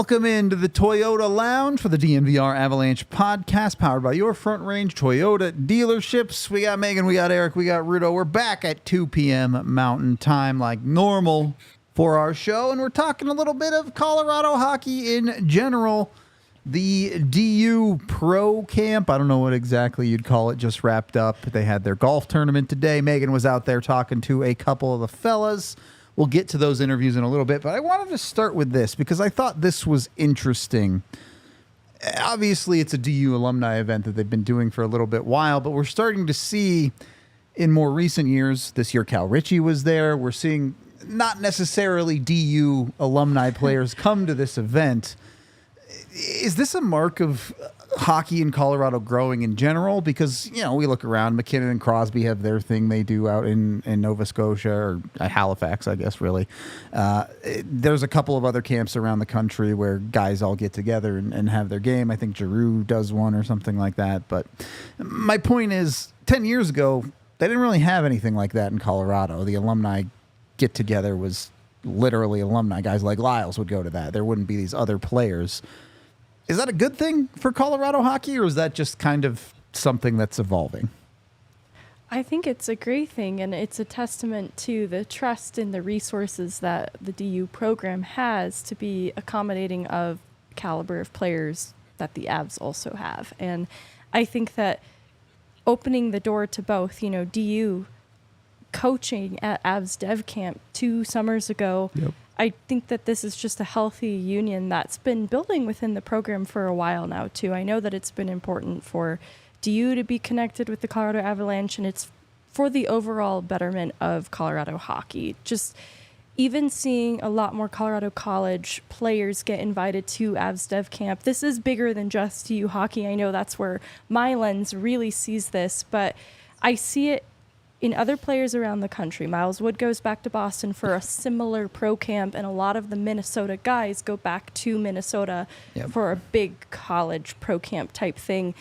Welcome into the Toyota Lounge for the DNVR Avalanche podcast, powered by your Front Range Toyota dealerships. We got Megan, we got Eric, we got Rudo. We're back at 2 p.m. Mountain Time like normal for our show, and we're talking a little bit of Colorado hockey in general. The DU Pro Camp, I don't know what exactly you'd call it, just wrapped up. They had their golf tournament today. Megan was out there talking to a couple of the fellas. We'll get to those interviews in a little bit, but I wanted to start with this because I thought this was interesting. Obviously, it's a DU alumni event that they've been doing for a little bit while, but we're starting to see in more recent years, this year Cal Ritchie was there, we're seeing not necessarily DU alumni players come to this event. Is this a mark of hockey in Colorado growing in general? Because, you know, we look around, McKinnon and Crosby have their thing they do out in Nova Scotia, or Halifax, I guess, really. There's a couple of other camps around the country where guys all get together and have their game. I think Giroux does one or something like that. But my point is, 10 years ago, they didn't really have anything like that in Colorado. The alumni get-together was literally alumni. Guys like Lyles would go to that. There wouldn't be these other players. Is that a good thing for Colorado hockey, or is that just kind of something that's evolving? I think it's a great thing, and it's a testament to the trust and the resources that the DU program has to be accommodating of caliber of players that the Avs also have. And I think that opening the door to both, you know, DU coaching at Avs Dev Camp 2 summers ago, yep. I think that this is just a healthy union that's been building within the program for a while now, too. I know that it's been important for DU to be connected with the Colorado Avalanche, and it's for the overall betterment of Colorado hockey. Just even seeing a lot more Colorado College players get invited to Avs Dev Camp. This is bigger than just DU hockey. I know that's where my lens really sees this, but I see it in other players around the country. Miles Wood goes back to Boston for a similar pro camp, and a lot of the Minnesota guys go back to Minnesota for a big college pro camp type thing.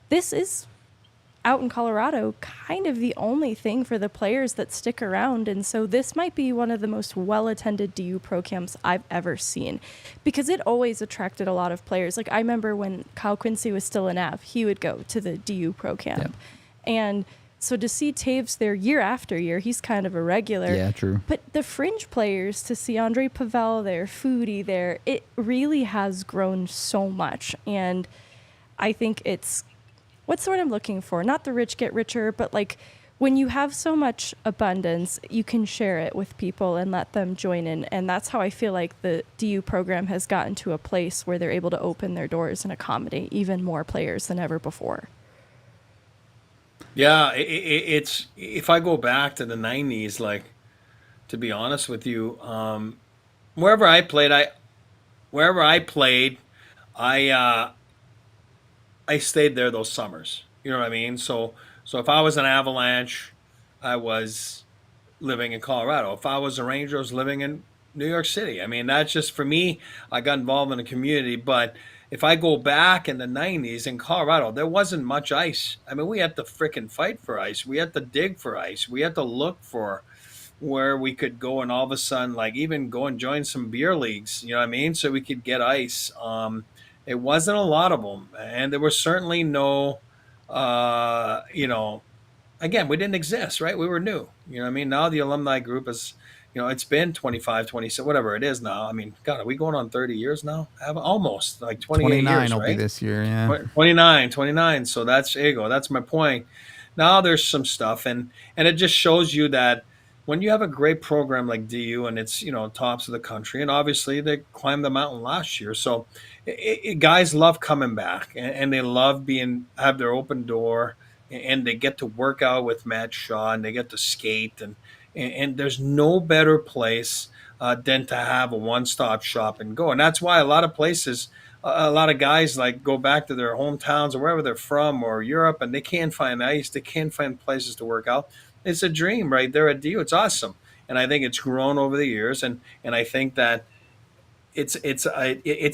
This is, out in Colorado, kind of the only thing for the players that stick around, and so this might be one of the most well-attended DU pro camps I've ever seen, because it always attracted a lot of players. Like, I remember when Kyle Quincy was still in Av, he would go to the DU pro camp. And so to see Taves there year after year, he's kind of a regular. Yeah, true. But the fringe players, to see Andre Pavel there, Foodie there, it really has grown so much. And I think it's, what's the word I'm looking for? Not the rich get richer, but like when you have so much abundance, you can share it with people and let them join in. And that's how I feel like the DU program has gotten to a place where they're able to open their doors and accommodate even more players than ever before. Yeah, it's if I go back to the 90s, like, to be honest with you, wherever I played, I stayed there those summers. You know what I mean? So if I was an Avalanche, I was living in Colorado. If I was a Ranger, I was living in New York City. I mean, that's just, for me, I got involved in the community, but if I go back in the 90s in Colorado, there wasn't much ice. I mean, we had to frickin' fight for ice. We had to dig for ice. We had to look for where we could go, and all of a sudden, like, even go and join some beer leagues, you know what I mean? So we could get ice. It wasn't a lot of them. And there was certainly no, again, we didn't exist, right? We were new. You know what I mean? Now the alumni group is, you know, it's been 25, 26, whatever it is now. I mean, God, are we going on 30 years now? Almost, like 28 years, 29 will right? be this year, yeah. 29. So there you go. That's my point. Now there's some stuff, and it just shows you that when you have a great program like DU, and it's, you know, tops of the country, and obviously they climbed the mountain last year. So guys love coming back, and they love have their open door, and they get to work out with Matt Shaw, and they get to skate, and there's no better place than to have a one-stop shop and go. And that's why a lot of places, a lot of guys like go back to their hometowns or wherever they're from, or Europe, and they can't find ice. They can't find places to work out. It's a dream right there at DU. It's awesome. And I think it's grown over the years. And I think that it's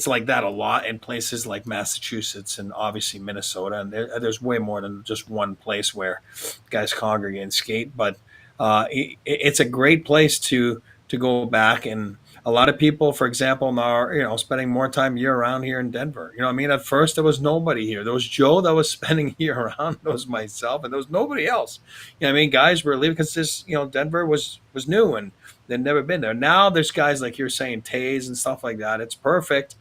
like that a lot in places like Massachusetts and obviously Minnesota. And there's way more than just one place where guys congregate and skate. But it's a great place to go back. And A lot of people, for example, now are, spending more time year round here in Denver. You know what I mean? At first, there was nobody here. There was Joe that was spending year round. There was myself, and there was nobody else. You know what I mean? Guys were leaving because this, Denver was new and they'd never been there. Now there's guys like you're saying, Tays and stuff like that. It's perfect.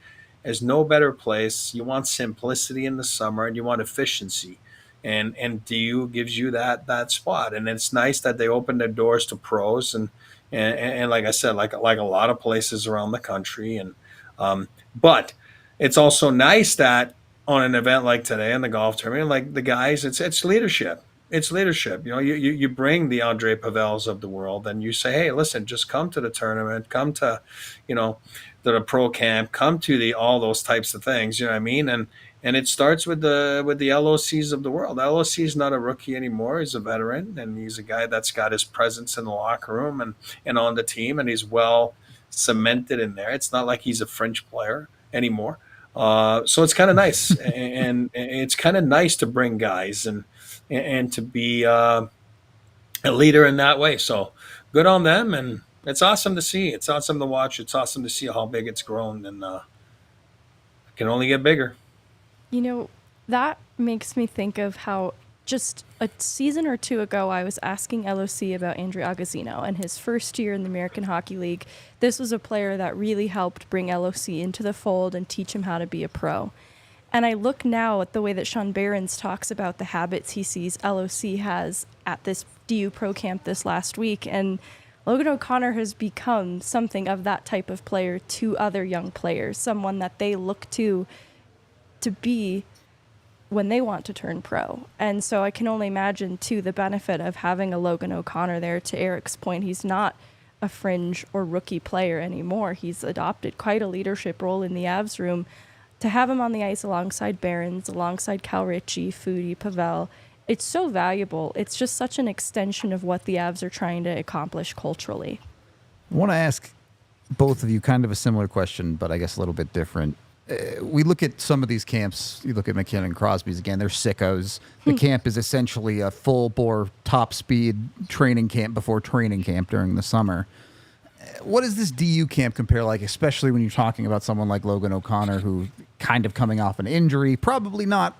There's no better place. You want simplicity in the summer and you want efficiency. And DU gives you that spot. And it's nice that they open their doors to pros and like I said, like a lot of places around the country. And but it's also nice that on an event like today in the golf tournament, like the guys, it's leadership. It's leadership. You bring the Andre Pavels of the world and you say, hey, listen, just come to the tournament, come to, to the pro camp, come to all those types of things. You know what I mean? And it starts with the LOCs of the world. LOC is not a rookie anymore. He's a veteran, and he's a guy that's got his presence in the locker room and on the team, and he's well cemented in there. It's not like he's a fringe player anymore. So it's kind of nice, and it's kind of nice to bring guys and to be a leader in that way. So good on them, and it's awesome to see. It's awesome to watch. It's awesome to see how big it's grown, and it can only get bigger. That makes me think of how just a season or two ago, I was asking LOC about Andrew Agozzino and his first year in the American Hockey League. This was a player that really helped bring LOC into the fold and teach him how to be a pro. And I look now at the way that Sean Behrens talks about the habits he sees LOC has at this DU Pro Camp this last week. And Logan O'Connor has become something of that type of player to other young players, someone that they look to be when they want to turn pro. And so I can only imagine, too, the benefit of having a Logan O'Connor there. To Eric's point, he's not a fringe or rookie player anymore. He's adopted quite a leadership role in the Avs room. To have him on the ice alongside Behrens, alongside Cal Ritchie, Foodie, Pavel, it's so valuable. It's just such an extension of what the Avs are trying to accomplish culturally. I want to ask both of you kind of a similar question, but I guess a little bit different. We look at some of these camps. You look at McKinnon and Crosby's again. They're sickos. The camp is essentially a full-bore, top-speed training camp before training camp during the summer. What does this DU camp compare like, especially when you're talking about someone like Logan O'Connor, who kind of coming off an injury, probably not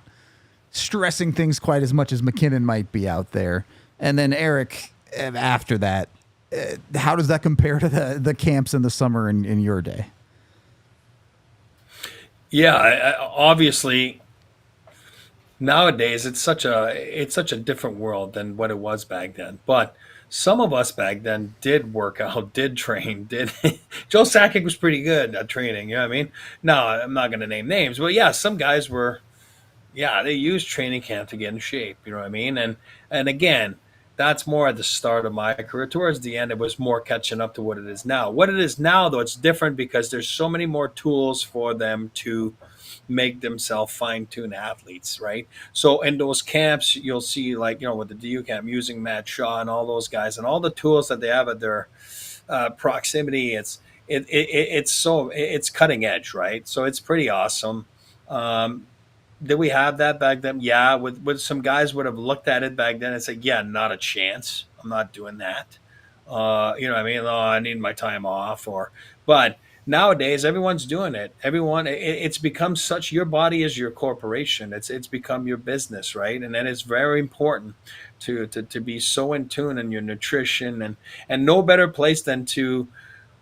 stressing things quite as much as McKinnon might be out there. And then Eric, after that, how does that compare to the camps in the summer in your day? Yeah, obviously nowadays it's such a different world than what it was back then. But some of us back then did work out, did train, did Joe Sakic was pretty good at training, you know what I mean? No, I'm not gonna name names, but yeah, some guys were, they used training camp to get in shape, you know what I mean? And again, that's more at the start of my career. Towards the end, it was more catching up to what it is now. What it is now, though, it's different because there's so many more tools for them to make themselves fine-tuned athletes, right? So in those camps, you'll see, like, with the DU camp, using Matt Shaw and all those guys and all the tools that they have at their proximity. It's cutting edge, right? So it's pretty awesome. Did we have that back then? Yeah, with some guys would have looked at it back then and said, yeah, not a chance. I'm not doing that. You know what I mean? Oh, I need my time off. But nowadays, everyone's doing it. It's become such, your body is your corporation. It's become your business, right? And then it's very important to be so in tune in your nutrition and no better place than to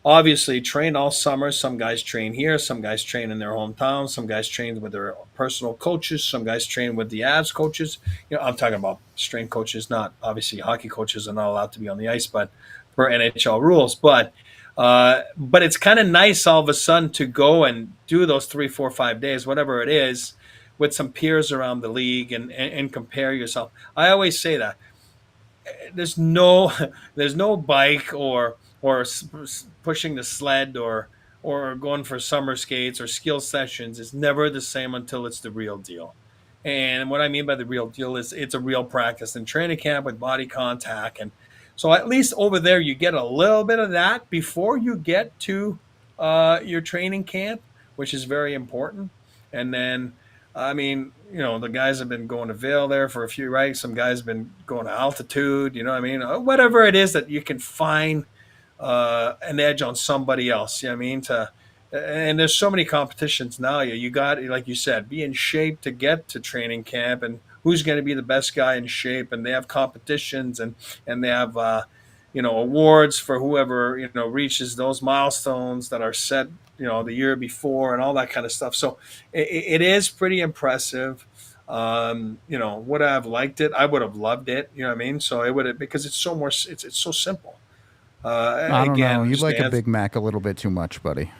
obviously train all summer. Some guys train here, some guys train in their hometown, some guys train with their personal coaches, some guys train with the Avs coaches. I'm talking about strength coaches, not obviously hockey coaches are not allowed to be on the ice, but per NHL rules. But it's kind of nice all of a sudden to go and do those 3, 4, 5 days, whatever it is, with some peers around the league and compare yourself. I always say that there's no bike or pushing the sled or going for summer skates or skill sessions is never the same until it's the real deal. And what I mean by the real deal is it's a real practice in training camp with body contact. And so at least over there, you get a little bit of that before you get to your training camp, which is very important. And then, I mean, the guys have been going to Vail there for a few, right? Some guys have been going to altitude, you know what I mean? Whatever it is that you can find an edge on somebody else. You know what I mean? And there's so many competitions now. You got, like you said, be in shape to get to training camp, and who's going to be the best guy in shape. And they have competitions, and they have awards for whoever reaches those milestones that are set the year before, and all that kind of stuff. So it is pretty impressive. Would I have liked it? I would have loved it. You know what I mean? So it would have, because it's so more. It's so simple. I don't know. Again, You just like to a answer. Big Mac a little bit too much, buddy.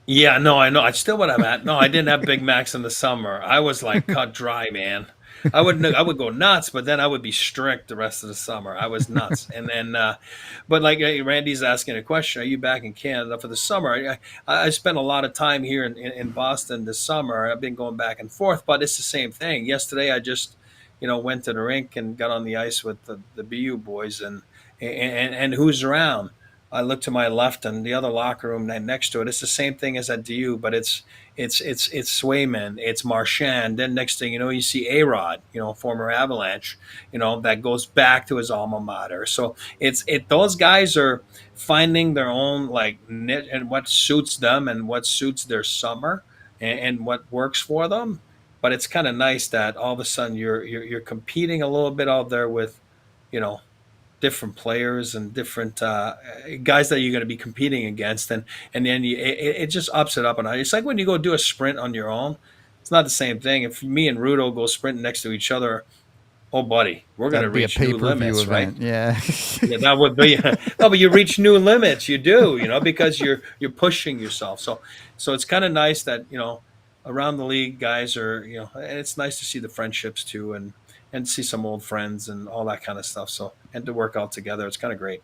Yeah, no, I know. I still would have had. No, I didn't have Big Macs in the summer. I was like cut dry, man. I would go nuts, but then I would be strict the rest of the summer. I was nuts, and then, but like Randy's asking a question: are you back in Canada for the summer? I spent a lot of time here in Boston this summer. I've been going back and forth, but it's the same thing. Yesterday, I just went to the rink and got on the ice with the BU boys, and who's around. I look to my left and the other locker room next to it. It's the same thing as at DU, but it's Swayman, it's Marchand. Then next thing you know, you see A-Rod, former Avalanche, that goes back to his alma mater. So those guys are finding their own like niche and what suits them and what suits their summer, and what works for them. But it's kind of nice that all of a sudden you're competing a little bit out there with, you know, different players and different guys that you're going to be competing against, and then it just ups it up. And it's like when you go do a sprint on your own, it's not the same thing. If me and Rudo go sprinting next to each other, oh buddy, we're going to That'd be a reach new pay-per-view limits, right? event. Yeah. Yeah, that would be. No, but you reach new limits. You do, because you're pushing yourself. So it's kind of nice that around the league, guys are and it's nice to see the friendships too, and see some old friends and all that kind of stuff. So, and to work out together, it's kind of great.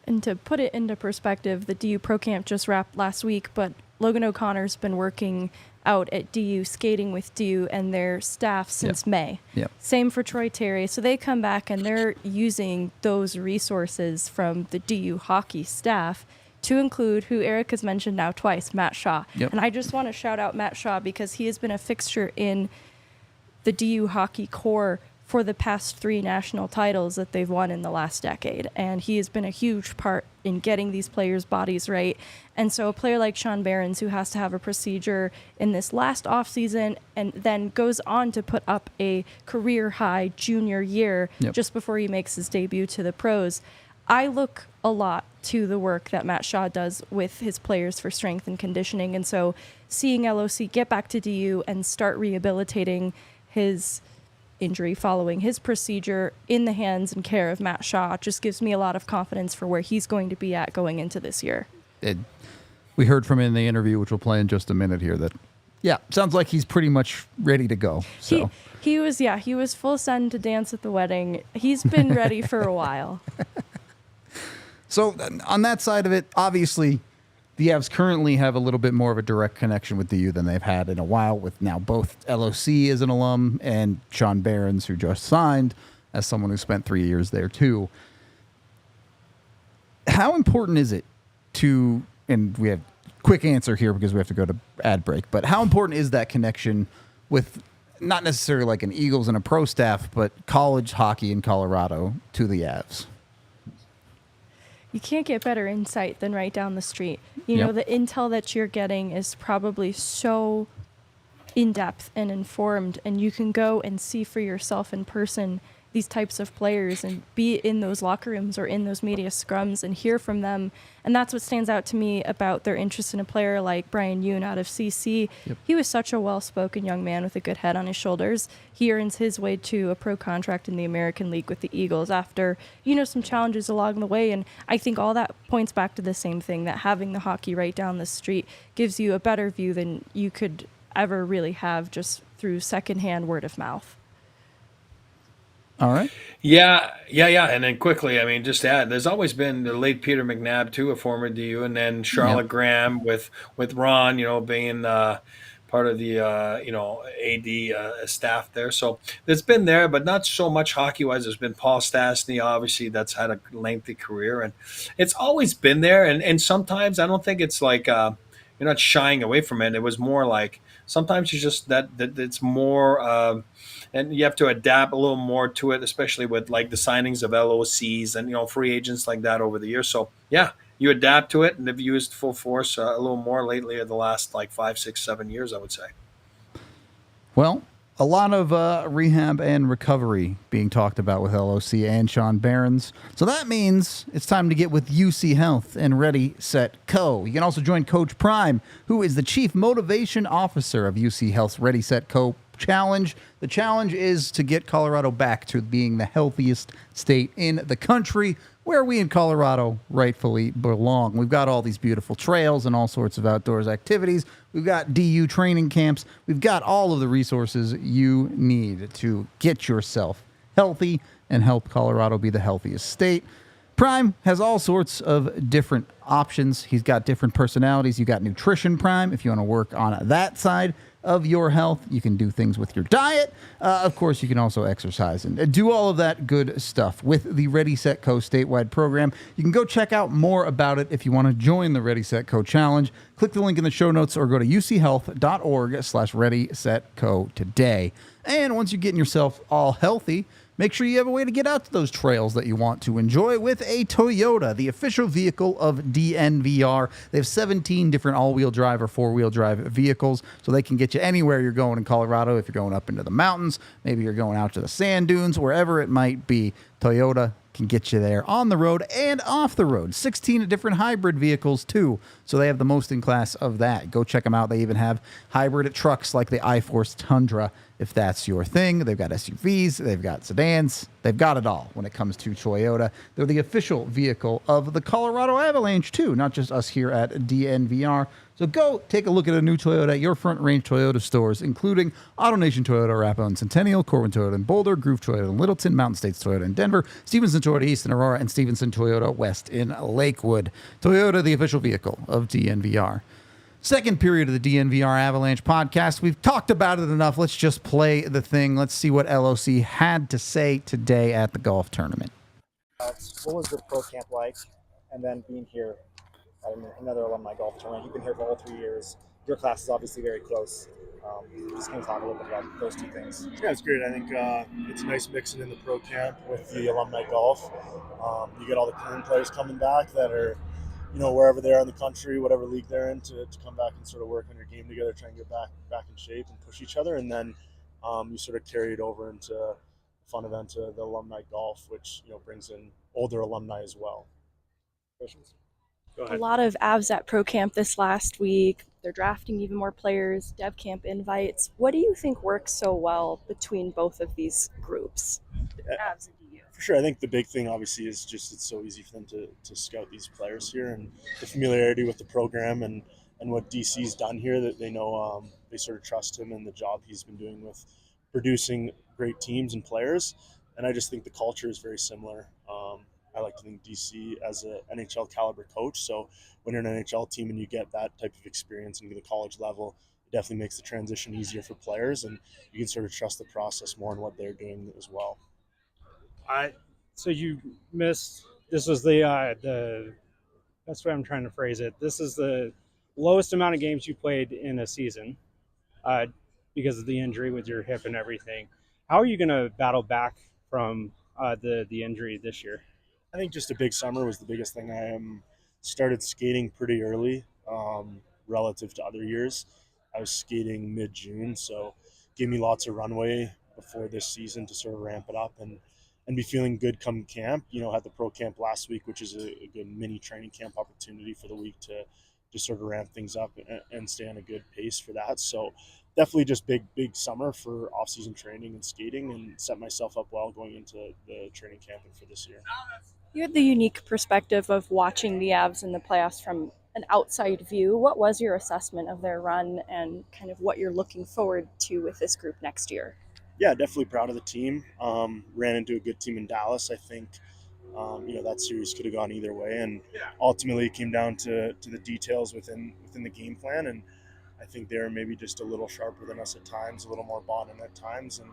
And to put it into perspective, the DU Pro Camp just wrapped last week, but Logan O'Connor's been working out at DU, skating with DU and their staff since May. Yep. Same for Troy Terry. So they come back and they're using those resources from the DU hockey staff to include who Eric has mentioned now twice, Matt Shaw. Yep. And I just want to shout out Matt Shaw because he has been a fixture in the DU hockey core for the past 3 national titles that they've won in the last decade. And he has been a huge part in getting these players' bodies right. And so a player like Sean Behrens, who has to have a procedure in this last offseason and then goes on to put up a career-high junior year just before he makes his debut to the pros, I look a lot to the work that Matt Shaw does with his players for strength and conditioning. And so seeing LOC get back to DU and start rehabilitating his injury following his procedure in the hands and care of Matt Shaw just gives me a lot of confidence for where he's going to be at going into this year. We heard from him in the interview, which we'll play in just a minute here, that, sounds like he's pretty much ready to go. So He was full send to dance at the wedding. He's been ready for a while. So on that side of it, obviously, the Avs currently have a little bit more of a direct connection with DU than they've had in a while, with now both LOC as an alum and Sean Behrens, who just signed, as someone who spent 3 years there too. How important is it to, and we have a quick answer here because we have to go to ad break, but how important is that connection with not necessarily like an Eagles and a pro staff, but college hockey in Colorado to the Avs? You can't get better insight than right down the street. You know, the intel that you're getting is probably so in-depth and informed, and you can go and see for yourself in person these types of players and be in those locker rooms or in those media scrums and hear from them. And that's what stands out to me about their interest in a player like Brian Yoon out of CC. He was such a well-spoken young man with a good head on his shoulders. He earns his way to a pro contract in the American League with the Eagles after, some challenges along the way. And I think all that points back to the same thing, that having the hockey right down the street gives you a better view than you could ever really have just through secondhand word of mouth. All right. Yeah. And then quickly, I mean, just to add, there's always been the late Peter McNabb too, a former DU, and then Charlotte Graham with Ron, being part of the AD staff there. So it's been there, but not so much hockey wise. There's been Paul Stastny, obviously, that's had a lengthy career, and it's always been there. And sometimes I don't think it's like you're not shying away from it. It was more like sometimes you just that it's more. And you have to adapt a little more to it, especially with like the signings of LOCs and free agents like that over the years. So you adapt to it, and they've used full force a little more lately in the last like 5, 6, 7 years, I would say. Well, a lot of rehab and recovery being talked about with LOC and Sean Behrens. So that means it's time to get with UC Health and Ready, Set, Co. You can also join Coach Prime, who is the Chief Motivation Officer of UC Health's Ready, Set, Co. Challenge. The challenge is to get Colorado back to being the healthiest state in the country, where we in Colorado rightfully belong. We've got all these beautiful trails and all sorts of outdoors activities. We've got DU training camps. We've got all of the resources you need to get yourself healthy and help Colorado be the healthiest state. Prime has all sorts of different options. He's got different personalities. You got Nutrition Prime if you want to work on that side of your health. You can do things with your diet. Of course, you can also exercise and do all of that good stuff with the Ready, Set, Co. statewide program. You can go check out more about it if you want to join the Ready, Set, Co. challenge. Click the link in the show notes or go to uchealth.org/Ready, Set, Co. today. And once you're getting yourself all healthy, make sure you have a way to get out to those trails that you want to enjoy with a Toyota, the official vehicle of DNVR. They have 17 different all-wheel drive or four-wheel drive vehicles, so they can get you anywhere you're going in Colorado. If you're going up into the mountains, maybe you're going out to the sand dunes, wherever it might be, Toyota can get you there on the road and off the road. 16 different hybrid vehicles, too, so they have the most in class of that. Go check them out. They even have hybrid trucks like the iForce Tundra, if that's your thing. They've got SUVs, they've got sedans, they've got it all when it comes to Toyota. They're the official vehicle of the Colorado Avalanche, too, not just us here at DNVR. So go take a look at a new Toyota at your Front Range Toyota stores, including AutoNation Toyota, Arapahoe and Centennial, Corwin Toyota in Boulder, Groove Toyota in Littleton, Mountain States Toyota in Denver, Stevenson Toyota East in Aurora, and Stevenson Toyota West in Lakewood. Toyota, the official vehicle of DNVR. Second period of the DNVR Avalanche podcast. We've talked about it enough. Let's just play the thing. Let's see what LOC had to say today at the golf tournament. What was the pro camp like? And then being here at another alumni golf tournament. You've been here for all 3 years. Your class is obviously very close. Just going to talk a little bit about those two things. Yeah, it's great. I think it's nice mixing in the pro camp with the alumni golf. You get all the current players coming back that are, wherever they are in the country, whatever league they're in, to come back and sort of work on your game together, try and get back in shape and push each other. And then you sort of carry it over into a fun event, the alumni golf, which brings in older alumni as well. Questions? Go ahead. A lot of Avs at Pro Camp this last week. They're drafting even more players, Dev Camp invites. What do you think works so well between both of these groups, Avs and DU? For sure. I think the big thing, obviously, is just it's so easy for them to scout these players here, and the familiarity with the program and what DC's done here, that they know they sort of trust him and the job he's been doing with producing great teams and players. And I just think the culture is very similar. I like to think DC as an NHL caliber coach. So when you're an NHL team and you get that type of experience into the college level, it definitely makes the transition easier for players, and you can sort of trust the process more in what they're doing as well. So you missed. This was the best way I'm trying to phrase it. This is the lowest amount of games you played in a season because of the injury with your hip and everything. How are you going to battle back from the injury this year? I think just a big summer was the biggest thing. I started skating pretty early relative to other years. I was skating mid-June, so gave me lots of runway before this season to sort of ramp it up and be feeling good come camp. Had the pro camp last week, which is a good mini training camp opportunity for the week to just sort of ramp things up and stay on a good pace for that. So definitely just big summer for off-season training and skating, and set myself up well going into the training camp and for this year. You had the unique perspective of watching the Avs in the playoffs from an outside view. What was your assessment of their run and kind of what you're looking forward to with this group next year? Yeah, definitely proud of the team. Ran into a good team in Dallas. I think that series could have gone either way, and ultimately it came down to the details within the game plan. And I think they're maybe just a little sharper than us at times, a little more bonding at times. And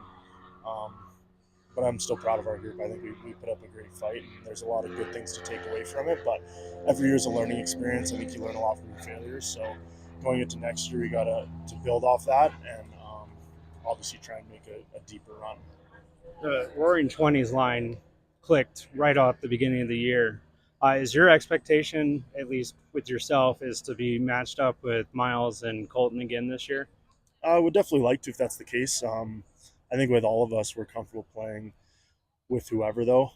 but I'm still proud of our group. I think we put up a great fight, and there's a lot of good things to take away from it. But every year is a learning experience. I think you learn a lot from your failures. So going into next year, we got to build off that and obviously try and make a deeper run. The Roaring 20s line clicked right off the beginning of the year. Is your expectation, at least with yourself, is to be matched up with Miles and Colton again this year? I would definitely like to if that's the case. I think with all of us, we're comfortable playing with whoever, though.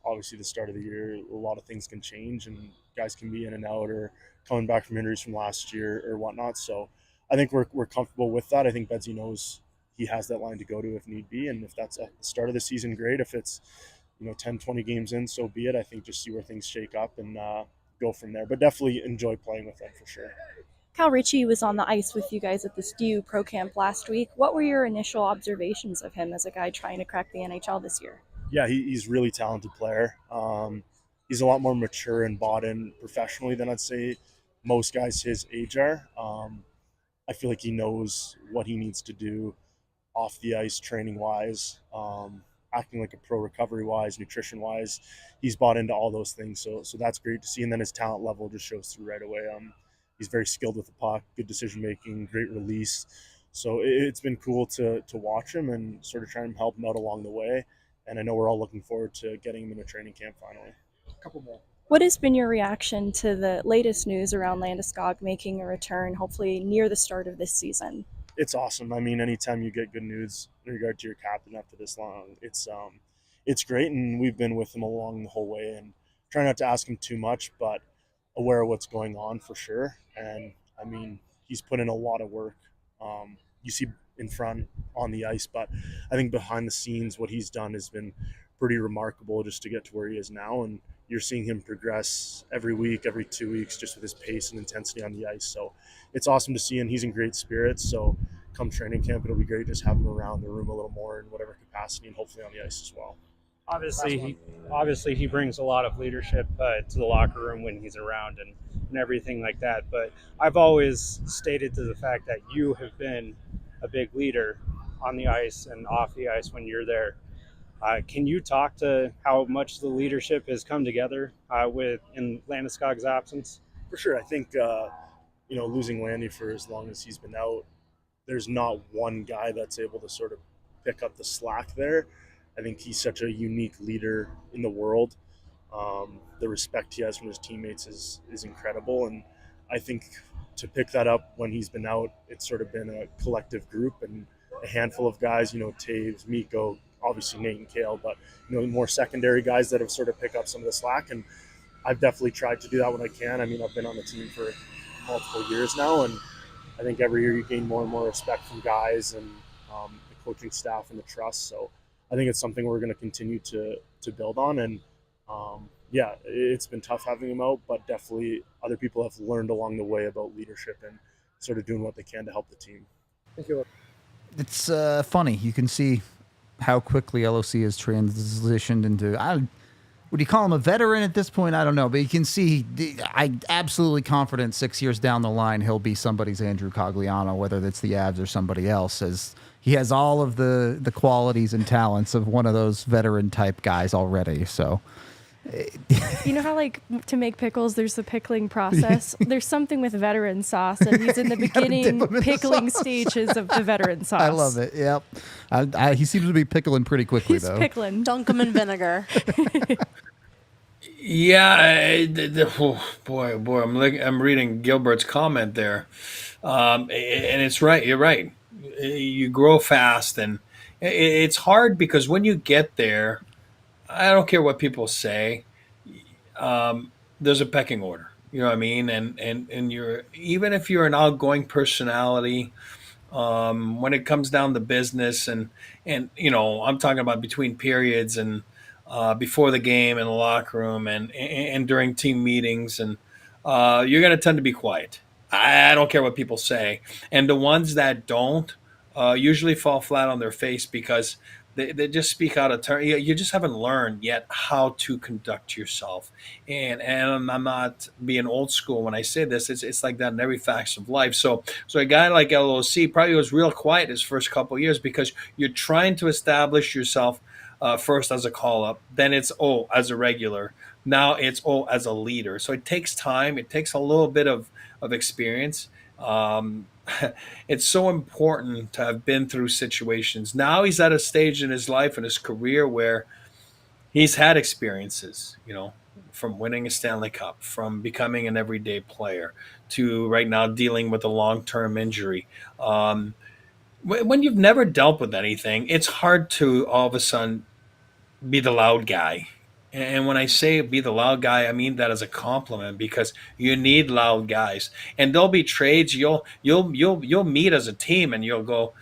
Obviously, the start of the year, a lot of things can change, and guys can be in and out or coming back from injuries from last year or whatnot. So I think we're comfortable with that. I think Bedsy knows he has that line to go to if need be, and if that's at the start of the season, great. If it's 10, 20 games in, so be it. I think just see where things shake up and go from there. But definitely enjoy playing with them for sure. Cal Ritchie was on the ice with you guys at the STU Pro Camp last week. What were your initial observations of him as a guy trying to crack the NHL this year? Yeah, he's a really talented player. He's a lot more mature and bought in professionally than I'd say most guys his age are. I feel like he knows what he needs to do off the ice, training wise, acting like a pro, recovery wise, nutrition wise. He's bought into all those things, so that's great to see. And then his talent level just shows through right away. He's very skilled with the puck, good decision making, great release. So it's been cool to watch him and sort of try and help him out along the way. And I know we're all looking forward to getting him in a training camp finally. A couple more. What has been your reaction to the latest news around Landeskog making a return, hopefully near the start of this season? It's awesome. I mean, anytime you get good news in regard to your captain after this long, it's great. And we've been with him along the whole way and try not to ask him too much, but aware of what's going on for sure. And I mean, he's put in a lot of work. You see in front on the ice, but I think behind the scenes, what he's done has been pretty remarkable just to get to where he is now. And you're seeing him progress every week, every 2 weeks, just with his pace and intensity on the ice. So it's awesome to see, and he's in great spirits. So come training camp, it'll be great to just have him around the room a little more in whatever capacity, and hopefully on the ice as well. Obviously, he brings a lot of leadership to the locker room when he's around and everything like that. But I've always stated to the fact that you have been a big leader on the ice and off the ice when you're there. Can you talk to how much the leadership has come together in Landeskog's absence? For sure. I think, losing Landy for as long as he's been out, there's not one guy that's able to sort of pick up the slack there. I think he's such a unique leader in the world. The respect he has from his teammates is incredible. And I think to pick that up when he's been out, it's sort of been a collective group and a handful of guys, Taves, Mikko, obviously Nate and Kale, but more secondary guys that have sort of picked up some of the slack. And I've definitely tried to do that when I can. I mean, I've been on the team for multiple years now, and I think every year you gain more and more respect from guys and the coaching staff and the trust. So I think it's something we're going to continue to build on. And it's been tough having him out, but definitely other people have learned along the way about leadership and sort of doing what they can to help the team. Thank you. It's funny. You can see how quickly LOC has transitioned into, would you call him a veteran at this point? I don't know, but you can see, I'm absolutely confident 6 years down the line, he'll be somebody's Andrew Cogliano, whether that's the Avs or somebody else, as he has all of the qualities and talents of one of those veteran type guys already. So, You know how, to make pickles, there's the pickling process? There's something with veteran sauce, and he's in the beginning pickling stages of the veteran sauce. I love it. Yep. He seems to be pickling pretty quickly, He's though. pickling. Dunk him in vinegar. Yeah, boy, I'm reading Gilbert's comment there, and it's right. You're right. You grow fast, and it's hard because when you get there, I don't care what people say. There's a pecking order. You know what I mean? And you're, even if you're an outgoing personality, when it comes down to business and I'm talking about between periods and before the game in the locker room and during team meetings, and you're going to tend to be quiet. I don't care what people say. And the ones that don't usually fall flat on their face because they just speak out of turn. You just haven't learned yet how to conduct yourself. And I'm not being old school when I say this. It's like that in every facet of life. So a guy like LOC probably was real quiet his first couple of years because you're trying to establish yourself first as a call-up. Then it's, as a regular. Now it's, as a leader. So it takes time. It takes a little bit of experience. It's so important to have been through situations. Now he's at a stage in his life and his career where he's had experiences, from winning a Stanley Cup, from becoming an everyday player, to right now dealing with a long-term injury. When you've never dealt with anything, it's hard to all of a sudden be the loud guy. And when I say be the loud guy, I mean that as a compliment because you need loud guys. And there'll be trades you'll meet as a team and you'll go,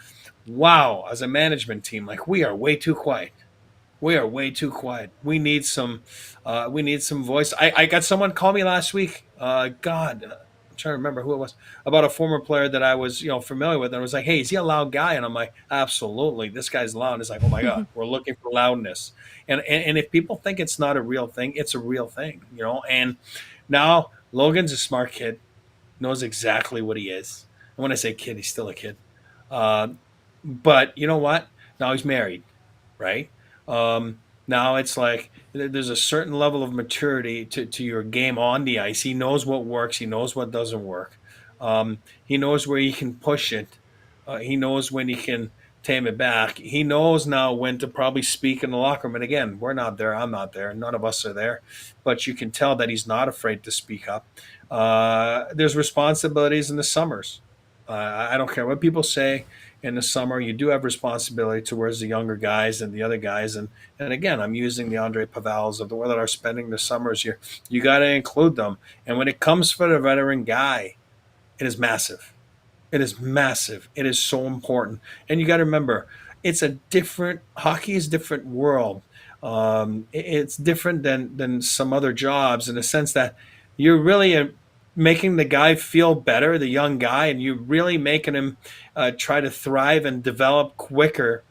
wow, as a management team, like we are way too quiet. We are way too quiet. We need some voice. I got someone call me last week. God, I'm trying to remember who it was, about a former player that I was, familiar with. And I was like, hey, is he a loud guy? And I'm like, absolutely. This guy's loud. And it's like, oh my God, we're looking for loudness. And if people think it's not a real thing, it's a real thing, And now Logan's a smart kid, knows exactly what he is. And when I say kid, he's still a kid. But you know what? Now he's married, right? Now it's like there's a certain level of maturity to your game on the ice. He knows what works. He knows what doesn't work. He knows where he can push it. He knows when he can tame it back. He knows now when to probably speak in the locker room. And again, we're not there. I'm not there. None of us are there. But you can tell that he's not afraid to speak up. There's responsibilities in the summers. I don't care what people say. In the summer, you do have responsibility towards the younger guys and the other guys. And again, I'm using the Andre Pavels of the world that are spending the summers here. You got to include them. And when it comes for the veteran guy, it is massive. It is massive. It is so important. And you got to remember, hockey is a different world. It's different than some other jobs in the sense that you're really making the guy feel better, the young guy, and you're really making him try to thrive and develop quicker.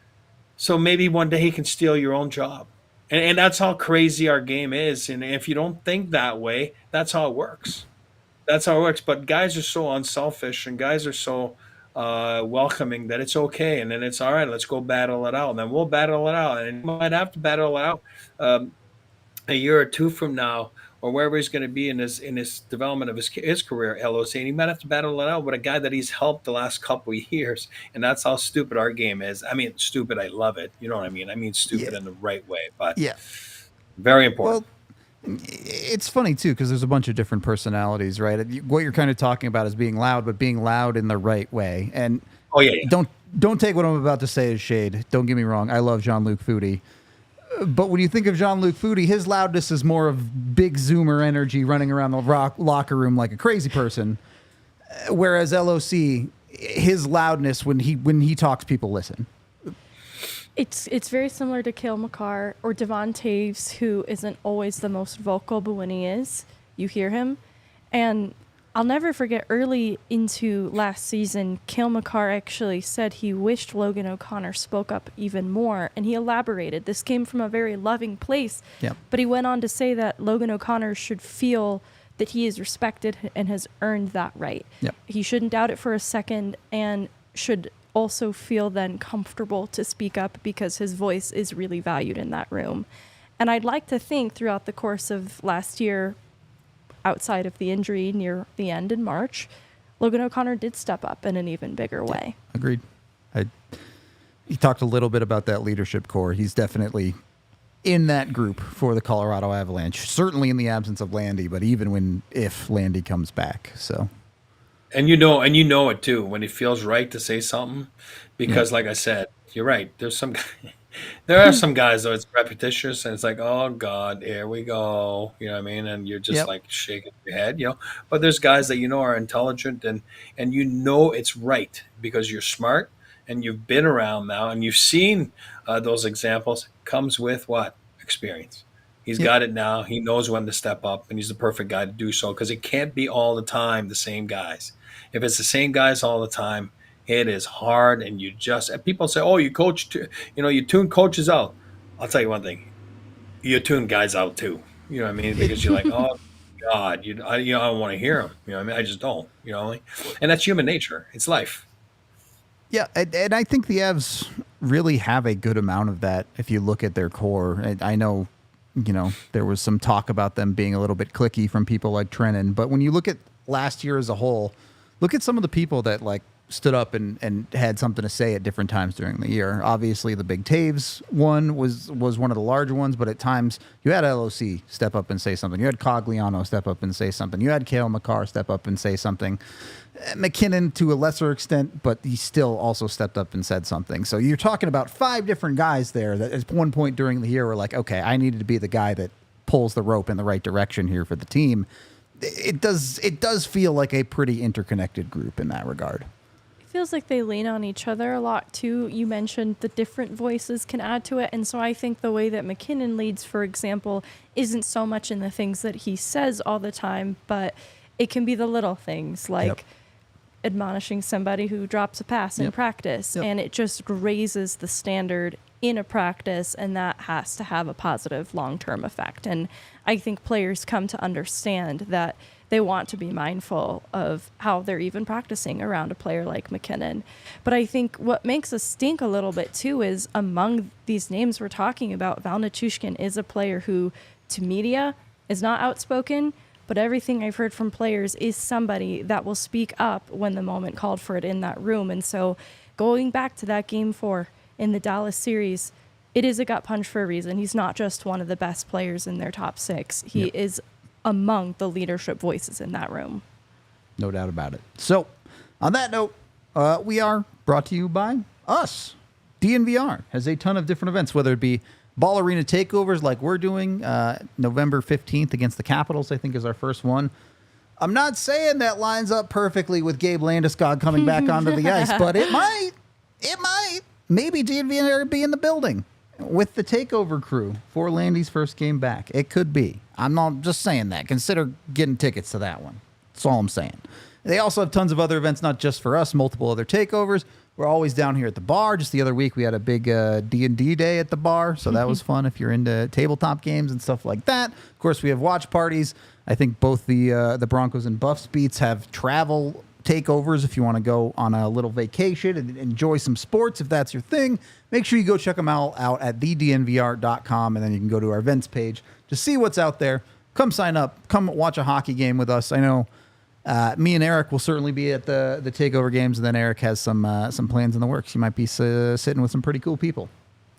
So maybe one day he can steal your own job. And that's how crazy our game is. And if you don't think that way, that's how it works. That's how it works. But guys are so unselfish and guys are so welcoming that it's okay. And then it's all right, let's go battle it out. And then we'll battle it out. And you might have to battle it out a year or two from now, or wherever he's going to be in his development of his career, LOC, and he might have to battle it out with a guy that he's helped the last couple of years, and that's how stupid our game is. I mean, stupid, I love it. You know what I mean? I mean stupid in the right way, but very important. Well, it's funny, too, because there's a bunch of different personalities, right? What you're kind of talking about is being loud, but being loud in the right way. And don't take what I'm about to say as shade. Don't get me wrong. I love Jean-Luc Foudy. But when you think of Jean-Luc Foudy, his loudness is more of big zoomer energy running around the locker room like a crazy person. Whereas LOC, his loudness when he talks, people listen. It's very similar to Cale Makar or Devon Taves, who isn't always the most vocal, but when he is, you hear him. And I'll never forget early into last season, Cale Makar actually said he wished Logan O'Connor spoke up even more, and he elaborated. This came from a very loving place, but he went on to say that Logan O'Connor should feel that he is respected and has earned that right. He shouldn't doubt it for a second and should also feel then comfortable to speak up because his voice is really valued in that room. And I'd like to think throughout the course of last year, outside of the injury near the end in March, Logan O'Connor did step up in an even bigger way. Agreed. He talked a little bit about that leadership core. He's definitely in that group for the Colorado Avalanche, certainly in the absence of Landy, but even if Landy comes back. So, and you know it too when it feels right to say something, because like I said, you're right. There are some guys, though, it's repetitious, and it's like, oh, God, here we go. You know what I mean? And you're just like shaking your head, But there's guys that are intelligent and it's right because you're smart and you've been around now and you've seen those examples. Comes with what? Experience. He's got it now. He knows when to step up, and he's the perfect guy to do so because it can't be all the time the same guys. If it's the same guys all the time, it is hard, and people say, "Oh, you coach, you tune coaches out." I'll tell you one thing: you tune guys out too. You know what I mean? Because you're like, "Oh God, I don't want to hear them." You know what I mean? I just don't. And that's human nature. It's life. Yeah, and I think the Avs really have a good amount of that. If you look at their core, I know, there was some talk about them being a little bit cliquey from people like Trennan, but when you look at last year as a whole, look at some of the people that stood up and had something to say at different times during the year. Obviously, the big Taves one was one of the larger ones, but at times you had LOC step up and say something. You had Cogliano step up and say something. You had Cale Makar step up and say something. McKinnon to a lesser extent, but he still also stepped up and said something. So you're talking about 5 different guys there that at one point during the year were like, okay, I needed to be the guy that pulls the rope in the right direction here for the team. It does feel like a pretty interconnected group in that regard. Feels like they lean on each other a lot too. You mentioned the different voices can add to it, and so I think the way that McKinnon leads, for example, isn't so much in the things that he says all the time, but it can be the little things like admonishing somebody who drops a pass in practice, and it just raises the standard in a practice, and that has to have a positive long-term effect. And I think players come to understand that they want to be mindful of how they're even practicing around a player like McKinnon. But I think what makes us stink a little bit too is among these names we're talking about, Val Nichushkin is a player who to media is not outspoken, but everything I've heard from players is somebody that will speak up when the moment called for it in that room. And so going back to that Game 4 in the Dallas series, it is a gut punch for a reason. He's not just one of the best players in their top 6. He is among the leadership voices in that room. No doubt about it. So, on that note, we are brought to you by us. DNVR has a ton of different events, whether it be Ball Arena takeovers like we're doing November 15th against the Capitals, I think is our first one. I'm not saying that lines up perfectly with Gabe Landeskog coming back onto the ice, but it might. It might. Maybe DNVR be in the building with the takeover crew for Landy's first game back. It could be. I'm not just saying that. Consider getting tickets to that one. That's all I'm saying. They also have tons of other events, not just for us, multiple other takeovers. We're always down here at the bar. Just the other week, we had a big D&D day at the bar, so that was fun if you're into tabletop games and stuff like that. Of course, we have watch parties. I think both the Broncos and Buffs beats have travel takeovers if you want to go on a little vacation and enjoy some sports if that's your thing. Make sure you go check them out at thednvr.com, and then you can go to our events page to see what's out there. Come sign up. Come watch a hockey game with us. I know me and Eric will certainly be at the takeover games, and then Eric has some plans in the works. You might be sitting with some pretty cool people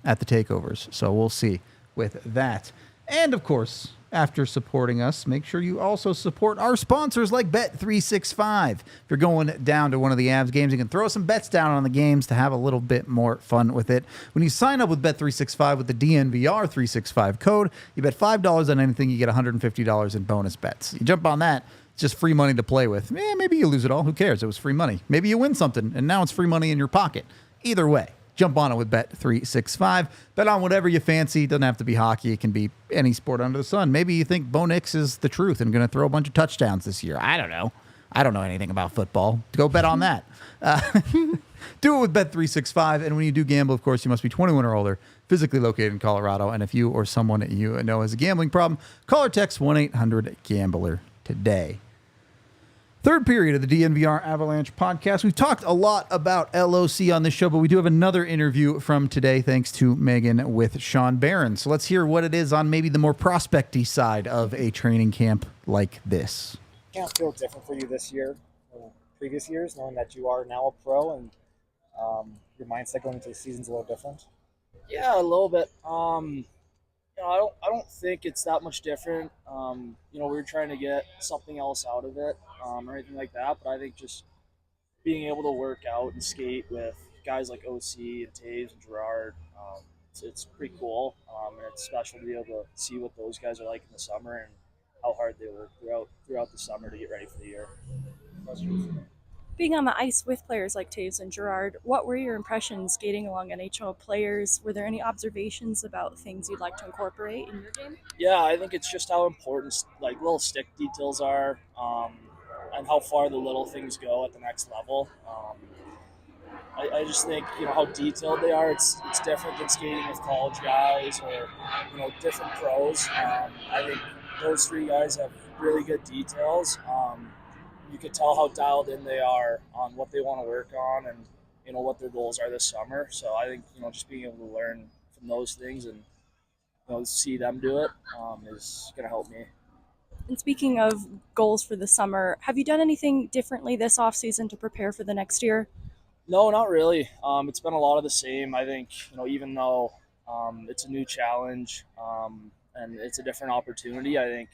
at the takeovers, so we'll see with that. And of course, after supporting us, make sure you also support our sponsors like Bet365. If you're going down to one of the Avs games, you can throw some bets down on the games to have a little bit more fun with it. When you sign up with Bet365 with the DNVR365 code, you bet $5 on anything, you get $150 in bonus bets. You jump on that, it's just free money to play with. Maybe you lose it all. Who cares? It was free money. Maybe you win something, and now it's free money in your pocket. Either way, jump on it with Bet365. Bet on whatever you fancy. It doesn't have to be hockey. It can be any sport under the sun. Maybe you think Bo Nix is the truth and going to throw a bunch of touchdowns this year. I don't know. I don't know anything about football. Go bet on that. Do it with Bet365. And when you do gamble, of course, you must be 21 or older, physically located in Colorado. And if you or someone you know has a gambling problem, call or text 1-800-GAMBLER today. Third period of the DNVR Avalanche podcast. We've talked a lot about LOC on this show, but we do have another interview from today, thanks to Megan, with Sean Behrens. So let's hear what it is on maybe the more prospecty side of a training camp like this. Can't feel different for you this year than previous years, knowing that you are now a pro and your mindset going into the season's a little different? Yeah, a little bit. I don't think it's that much different. We were trying to get something else out of it, or anything like that. But I think just being able to work out and skate with guys like OC and Taves and Gerard, it's pretty cool. And it's special to be able to see what those guys are like in the summer and how hard they work throughout the summer to get ready for the year. Being on the ice with players like Taves and Gerard, what were your impressions skating along NHL players? Were there any observations about things you'd like to incorporate in your game? Yeah, I think it's just how important like little stick details are, and how far the little things go at the next level. I just think how detailed they are. It's different than skating with college guys or different pros. I think those three guys have really good details. You could tell how dialed in they are on what they want to work on and what their goals are this summer. So I think just being able to learn from those things and see them do it is going to help me. And speaking of goals for the summer, have you done anything differently this offseason to prepare for the next year? No, not really. It's been a lot of the same. I think, even though it's a new challenge and it's a different opportunity, I think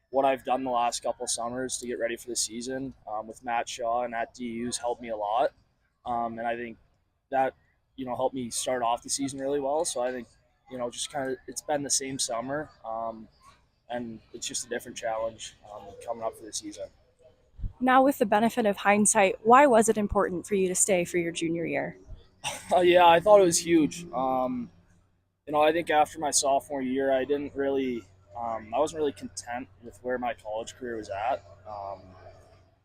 what I've done the last couple of summers to get ready for the season with Matt Shaw and at DU's helped me a lot. And I think that, helped me start off the season really well. So I think, just kind of it's been the same summer and it's just a different challenge coming up for the season. Now, with the benefit of hindsight, why was it important for you to stay for your junior year? Yeah, I thought it was huge. I think after my sophomore year, I wasn't really content with where my college career was at.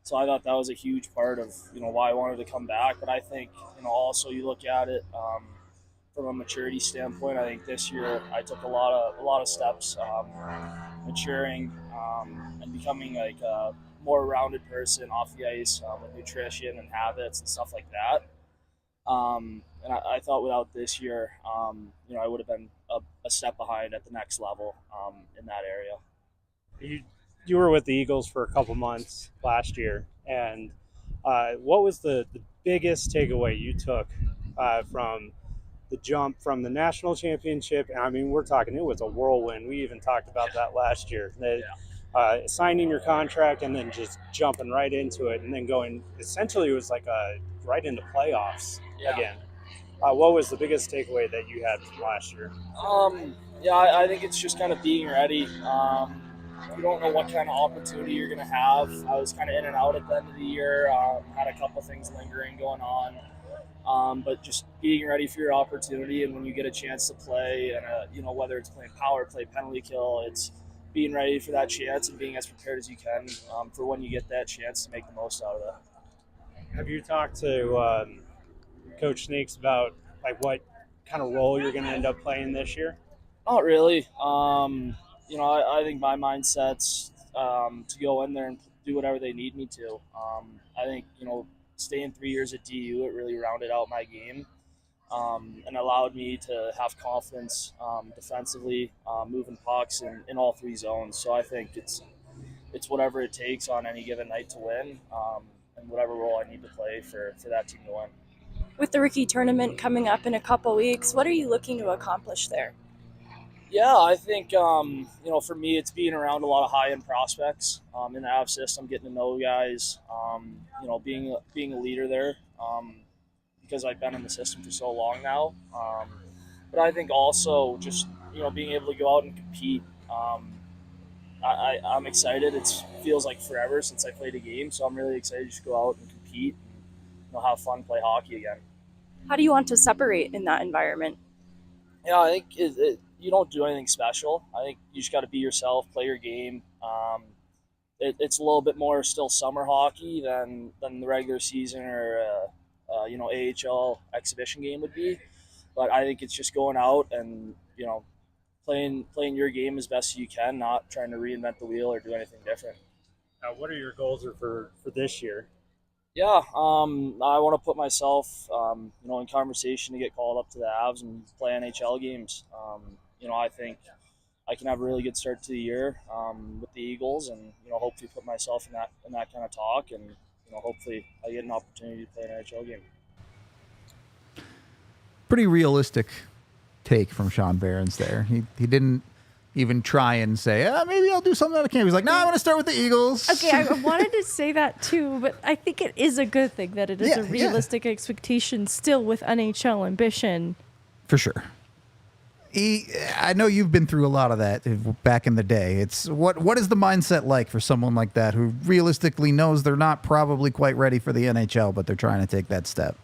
So I thought that was a huge part of, why I wanted to come back. But I think, also you look at it from a maturity standpoint. I think this year I took a lot of steps, maturing and becoming like a more rounded person off the ice with nutrition and habits and stuff like that. And I thought without this year, I would have been a step behind at the next level in that area. You were with the Eagles for a couple months last year, and what was the biggest takeaway you took from the jump from the national championship? I mean, we're talking, it was a whirlwind. We even talked about that last year. Signing your contract and then just jumping right into it and then going, essentially it was like right into playoffs again. What was the biggest takeaway that you had from last year? I think it's just kind of being ready. You don't know what kind of opportunity you're going to have. I was kind of in and out at the end of the year, had a couple things lingering going on. But just being ready for your opportunity, and when you get a chance to play, and whether it's playing power play, penalty kill, it's being ready for that chance and being as prepared as you can for when you get that chance to make the most out of it. Have you talked to Coach Sneaks about like what kind of role you're going to end up playing this year? Not really. I think my mindset's to go in there and do whatever they need me to. I think, staying 3 years at DU, it really rounded out my game and allowed me to have confidence defensively, moving pucks in all three zones. So I think it's whatever it takes on any given night to win and whatever role I need to play for that team to win. With the rookie tournament coming up in a couple weeks, what are you looking to accomplish there? Yeah, I think, for me, it's being around a lot of high-end prospects in the AV system, getting to know guys, being a leader there because I've been in the system for so long now. But I think also just, being able to go out and compete. I'm excited. It feels like forever since I played a game, so I'm really excited to just go out and compete and have fun, play hockey again. How do you want to separate in that environment? Yeah, I think you don't do anything special. I think you just got to be yourself, play your game. It's a little bit more still summer hockey than the regular season or AHL exhibition game would be. But I think it's just going out and playing your game as best you can, not trying to reinvent the wheel or do anything different. What are your goals for this year? Yeah, I want to put myself, in conversation to get called up to the Avs and play NHL games. I think I can have a really good start to the year with the Eagles, and hopefully put myself in that kind of talk, and hopefully I get an opportunity to play an NHL game. Pretty realistic take from Sean Behrens there. He didn't even try and say, maybe I'll do something out of camp. He's like, no, I want to start with the Eagles. Okay, I wanted to say that too, but I think it is a good thing that it is a realistic expectation still with NHL ambition. For sure. I know you've been through a lot of that back in the day. It's what is the mindset like for someone like that who realistically knows they're not probably quite ready for the NHL, but they're trying to take that step?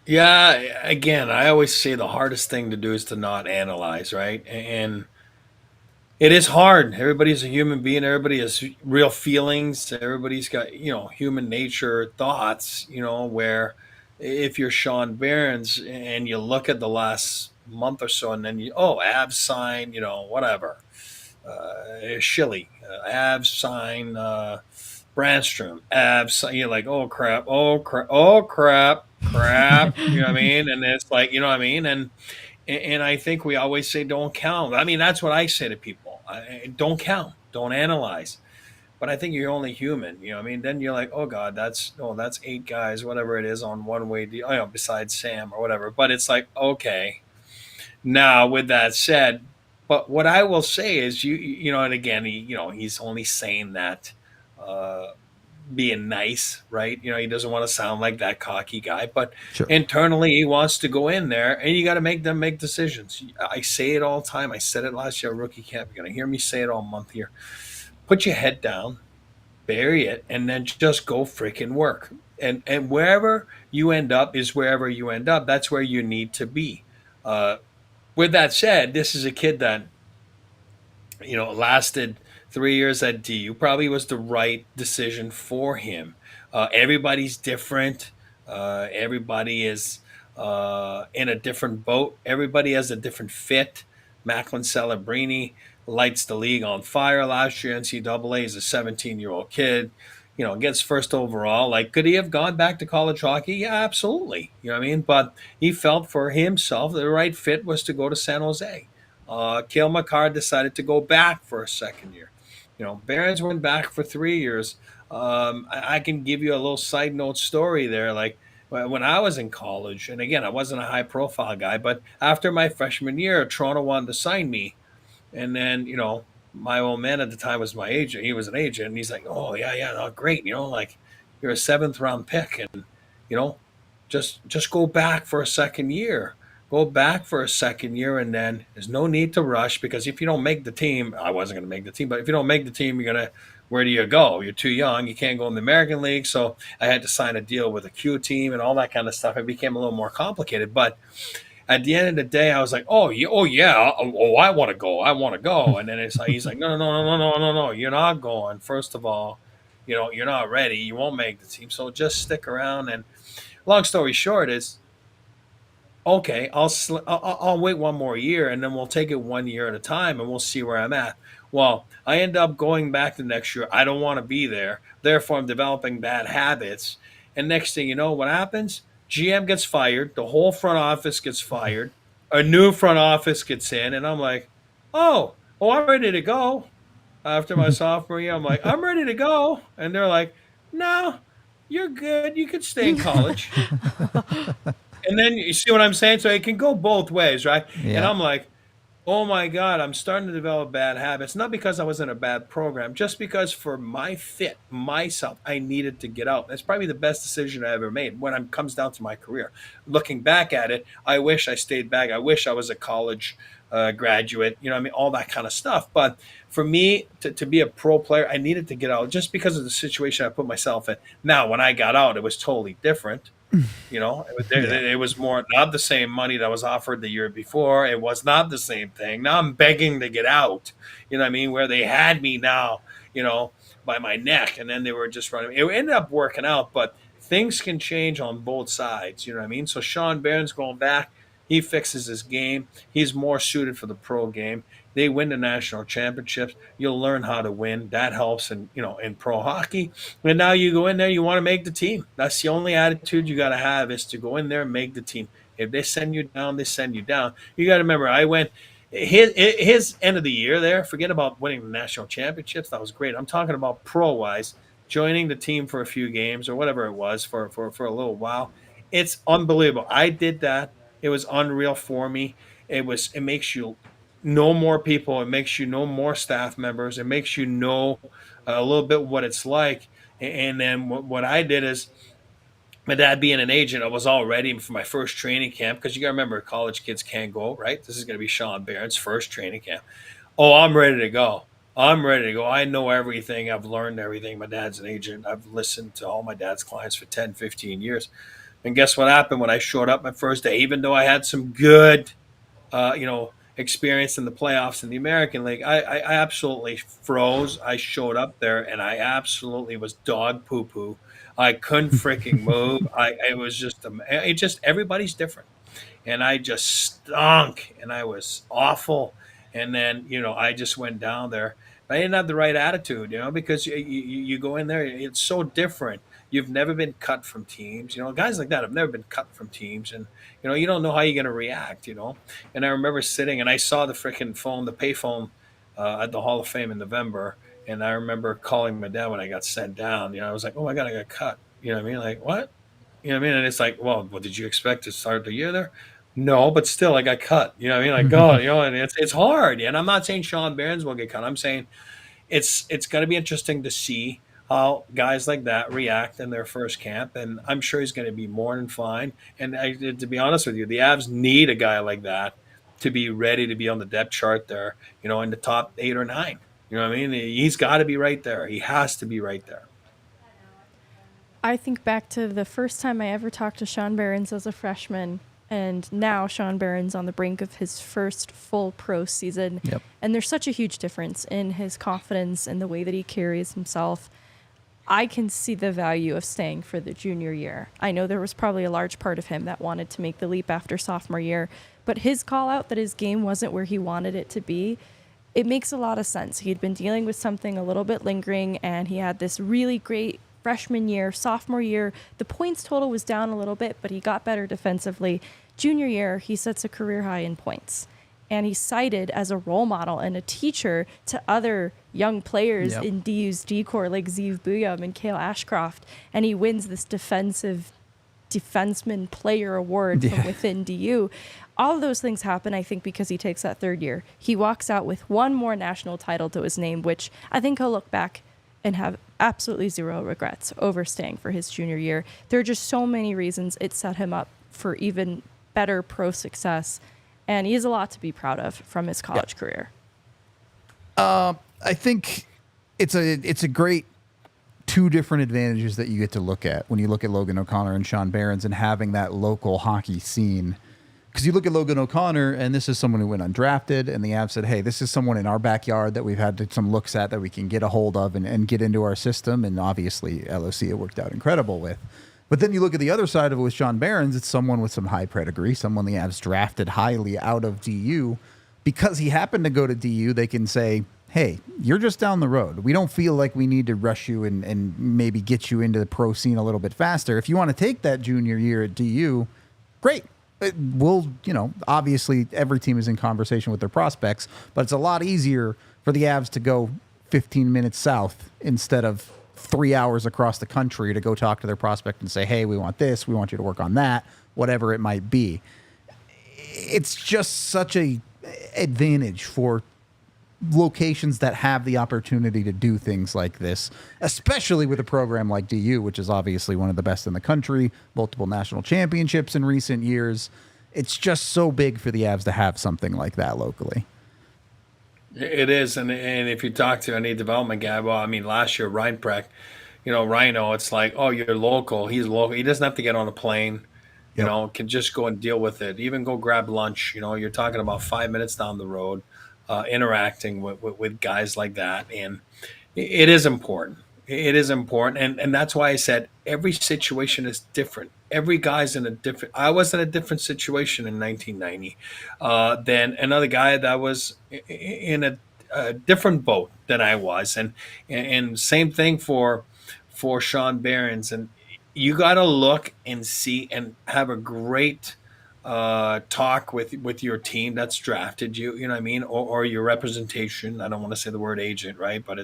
Yeah, again, I always say the hardest thing to do is to not analyze, right? And it is hard. Everybody's a human being. Everybody has real feelings. Everybody's got, human nature thoughts, where if you're Sean Behrens and you look at the last month or so and then Avs sign, whatever. Schilly, Avs sign Brandstrom, Avs sign, you're like, oh crap. You know what I mean? And it's like, you know what I mean? And I think we always say don't count. I mean, that's what I say to people. Don't count. Don't analyze. but I think you're only human. You know what I mean? Then you're like, oh God, that's 8 guys, whatever it is, on one way deal, besides Sam or whatever. But it's like, okay. Now, with that said, but what I will say is, and again, he's only saying that, uh, being nice, right? He doesn't want to sound like that cocky guy, but Sure. internally he wants to go in there, and you got to make them make decisions. I say it all the time. I said it last year at rookie camp. You're going to hear me say it all month here. Put your head down, bury it, and then just go freaking work. And wherever you end up is wherever you end up. That's where you need to be. Uh, with that said, this is a kid that lasted 3 years at DU. Probably was the right decision for him. Everybody's different. Everybody is in a different boat. Everybody has a different fit. Macklin Celebrini lights the league on fire last year. NCAA is a 17-year-old kid. Gets first overall. Like, could he have gone back to college hockey? Yeah, absolutely. You know what I mean? But he felt for himself the right fit was to go to San Jose. Cale Makar decided to go back for a second year. Behrens went back for 3 years. I can give you a little side note story there. Like, when I was in college, and again, I wasn't a high profile guy, but after my freshman year, Toronto wanted to sign me. And then, my old man at the time was my agent. He was an agent. And he's like, oh, yeah, no, great. Like, you're a 7th-round pick. And, you know, just go back for a second year. Go back for a second year, and then there's no need to rush, because if you don't make the team, I wasn't going to make the team, but if you don't make the team, where do you go? You're too young. You can't go in the American League. So I had to sign a deal with a Q team and all that kind of stuff. It became a little more complicated. But at the end of the day, I was like, oh yeah, I want to go. And then it's like, he's like, no, you're not going. First of all, you're not ready. You won't make the team. So just stick around. And long story short is, okay, I'll wait one more year, and then we'll take it 1 year at a time, and we'll see where I'm at. Well, I end up going back the next year. I don't want to be there. Therefore, I'm developing bad habits. And next thing you know, what happens? GM gets fired. The whole front office gets fired. A new front office gets in, and I'm like, I'm ready to go. After my sophomore year, I'm like, I'm ready to go. And they're like, no, you're good. You could stay in college. And then you see what I'm saying? So it can go both ways, right? Yeah. And I'm like, oh my God, I'm starting to develop bad habits. Not because I was in a bad program, just because for my fit, myself, I needed to get out. That's probably the best decision I ever made when it comes down to my career. Looking back at it, I wish I stayed back. I wish I was a college graduate, all that kind of stuff. But for me to be a pro player, I needed to get out just because of the situation I put myself in. Now, when I got out, it was totally different. It was more not the same money that was offered the year before. It was not the same thing. Now I'm begging to get out. You know what I mean? Where they had me now, by my neck, and then they were just running. It ended up working out, but things can change on both sides. You know what I mean? So Sean Behrens going back, he fixes his game. He's more suited for the pro game. They win the national championships. You'll learn how to win. That helps in pro hockey. And now you go in there, you want to make the team. That's the only attitude you got to have, is to go in there and make the team. If they send you down, they send you down. You got to remember, I went his end of the year there. Forget about winning the national championships. That was great. I'm talking about pro-wise, joining the team for a few games or whatever it was for a little while. It's unbelievable. I did that. It was unreal for me. It makes you know more people. It makes you know more staff members. It makes you know a little bit what it's like. And then what I did is, my dad being an agent, I was all ready for my first training camp, because you got to remember, college kids can't go, right? This is going to be Sean Behrens' first training camp. Oh, I'm ready to go. I know everything. I've learned everything. My dad's an agent. I've listened to all my dad's clients for 10, 15 years. And guess what happened when I showed up my first day? Even though I had some good, experience in the playoffs in the American League, I absolutely froze. I showed up there, and I absolutely was dog poo-poo. I couldn't freaking move. It was just everybody's different. And I just stunk, and I was awful. And then, I just went down there. I didn't have the right attitude, because you go in there, it's so different. You've never been cut from teams. Guys like that have never been cut from teams. And, you don't know how you're going to react, And I remember sitting, and I saw the freaking phone, the pay phone at the Hall of Fame in November. And I remember calling my dad when I got sent down. I was like, oh my God, I got cut. You know what I mean? Like, what? You know what I mean? And it's like, well, what did you expect to start the year there? No, but still, I got cut. You know what I mean? Like, oh, and it's hard. And I'm not saying Sean Behrens will get cut. I'm saying it's going to be interesting to see how guys like that react in their first camp, and I'm sure he's going to be more than fine. And to be honest with you, the Avs need a guy like that to be ready to be on the depth chart there, in the top 8 or 9. You know what I mean? He's got to be right there. He has to be right there. I think back to the first time I ever talked to Sean Behrens as a freshman, and now Sean Behrens on the brink of his first full pro season. Yep. And there's such a huge difference in his confidence and the way that he carries himself. I can see the value of staying for the junior year. I know there was probably a large part of him that wanted to make the leap after sophomore year, but his call out that his game wasn't where he wanted it to be, it makes a lot of sense. He'd been dealing with something a little bit lingering, and he had this really great freshman year. Sophomore year, the points total was down a little bit, but he got better defensively. Junior year, he sets a career high in points. And he's cited as a role model and a teacher to other young players in DU's D-Corps like Zeev Buyam and Cale Ashcroft. And he wins this defenseman player award from within DU. All of those things happen, I think, because he takes that third year. He walks out with one more national title to his name, which I think he'll look back and have absolutely zero regrets over staying for his junior year. There are just so many reasons it set him up for even better pro success. And he has a lot to be proud of from his college career. I think it's a great two different advantages that you get to look at when you look at Logan O'Connor and Sean Behrens and having that local hockey scene. Because you look at Logan O'Connor, and this is someone who went undrafted, and the Avs said, hey, this is someone in our backyard that we've had some looks at that we can get a hold of and get into our system. And obviously, LOC worked out incredible with. But then you look at the other side of it with Sean Behrens, it's someone with some high pedigree, someone the Avs drafted highly out of DU. Because he happened to go to DU, they can say, hey, you're just down the road. We don't feel like we need to rush you and maybe get you into the pro scene a little bit faster. If you want to take that junior year at DU, great. We'll, obviously every team is in conversation with their prospects, but it's a lot easier for the Avs to go 15 minutes south instead of 3 hours across the country to go talk to their prospect and say, hey, we want this, we want you to work on that, whatever it might be. It's just such a advantage for locations that have the opportunity to do things like this, especially with a program like DU, which is obviously one of the best in the country, multiple national championships in recent years. It's just so big for the Avs to have something like that locally. It is, and if you talk to any development guy, well, I mean, last year, Reinprecht, Rhino, it's like, oh, you're local. He's local. He doesn't have to get on a plane, can just go and deal with it. Even go grab lunch. You're talking about 5 minutes down the road, interacting with guys like that. And it is important. It is important. And that's why I said every situation is different. Every guy's in a different – I was in a different situation in 1990 than another guy that was in a different boat than I was. And same thing for Sean Behrens. And you got to look and see and have a great talk with your team that's drafted you, you know what I mean, or your representation. I don't want to say the word agent, right? But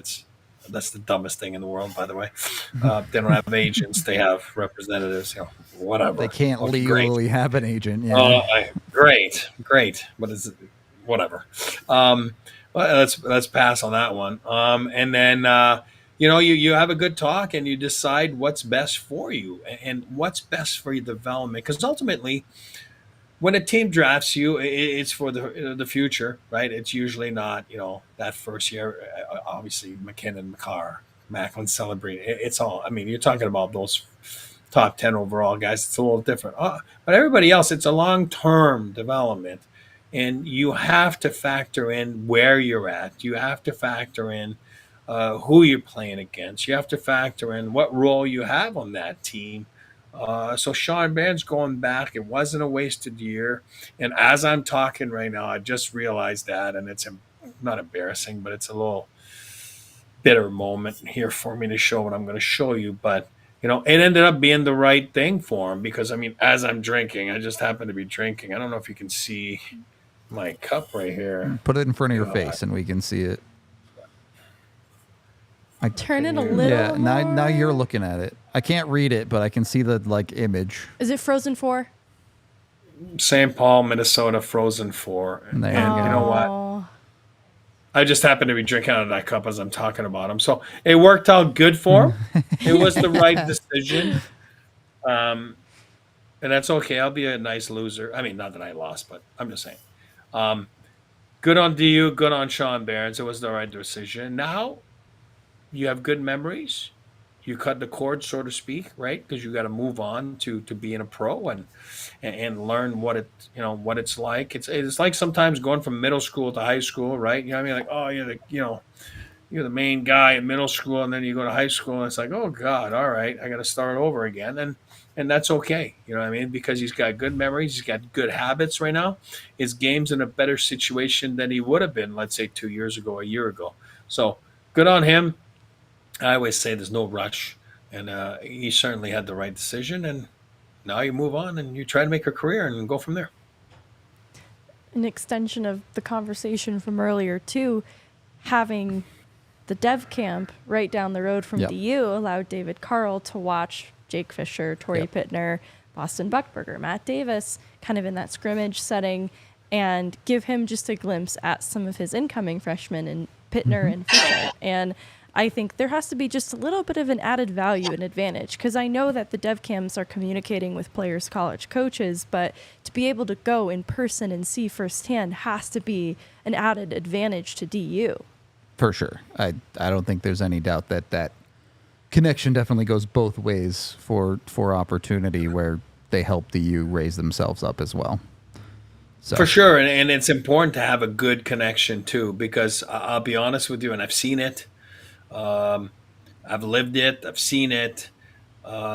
that's the dumbest thing in the world, by the way. They don't have agents; they have representatives. Whatever. They can't legally have an agent. Yeah. Great, but it's whatever. Well, let's pass on that one. And then you have a good talk and you decide what's best for you and what's best for your development. Because ultimately, when a team drafts you, it's for the future, right? It's usually not, that first year. Obviously, McKinnon, McCarr, Macklin, Celebrate. It's all. I mean, you're talking about those top 10 overall guys. It's a little different. But everybody else, it's a long-term development, and you have to factor in where you're at. You have to factor in who you're playing against. You have to factor in what role you have on that team. So Sean Behrens going back, it wasn't a wasted year. And as I'm talking right now, I just realized that, and it's not embarrassing, but it's a little bitter moment here for me to show what I'm going to show you. But, it ended up being the right thing for him because, I mean, as I'm drinking, I just happen to be drinking. I don't know if you can see my cup right here. Put it in front of your face and we can see it. Turn it a little Yeah, now more. you're looking at it. I can't read it, but I can see the image. Is it Frozen 4? St. Paul, Minnesota, Frozen 4. There And you go. you know what? Oh. I just happen to be drinking out of that cup as I'm talking about him. So it worked out good for him. It was the right decision. And that's okay. I'll be a nice loser. I mean, not that I lost, but I'm just saying. Good on DU, good on Sean Behrens. It was the right decision. Now you have good memories. You cut the cord, so to speak, right? Because you got to move on to being a pro and learn what what it's like. It's like sometimes going from middle school to high school, right? You know what I mean? Like, oh, you're the main guy in middle school, and then you go to high school, and it's like, oh God, all right, I got to start over again, and that's okay. You know what I mean? Because he's got good memories, he's got good habits right now. His game's in a better situation than he would have been, let's say, 2 years ago, a year ago. So good on him. I always say there's no rush, and he certainly had the right decision. And now you move on and you try to make a career and go from there. An extension of the conversation from earlier, too, having the dev camp right down the road from Yep. DU allowed David Carl to watch Jake Fisher, Torrey Yep. Pittner, Boston Buckberger, Matt Davis, kind of in that scrimmage setting, and give him just a glimpse at some of his incoming freshmen in Pittner and Fisher. And I think there has to be just a little bit of an added value and advantage, because I know that the dev camps are communicating with players' college coaches, but to be able to go in person and see firsthand has to be an added advantage to DU. For sure. I don't think there's any doubt that connection definitely goes both ways for opportunity where they help the U raise themselves up as well. So. For sure, and it's important to have a good connection too, because I'll be honest with you, and I've seen it. I've lived it. I've seen it.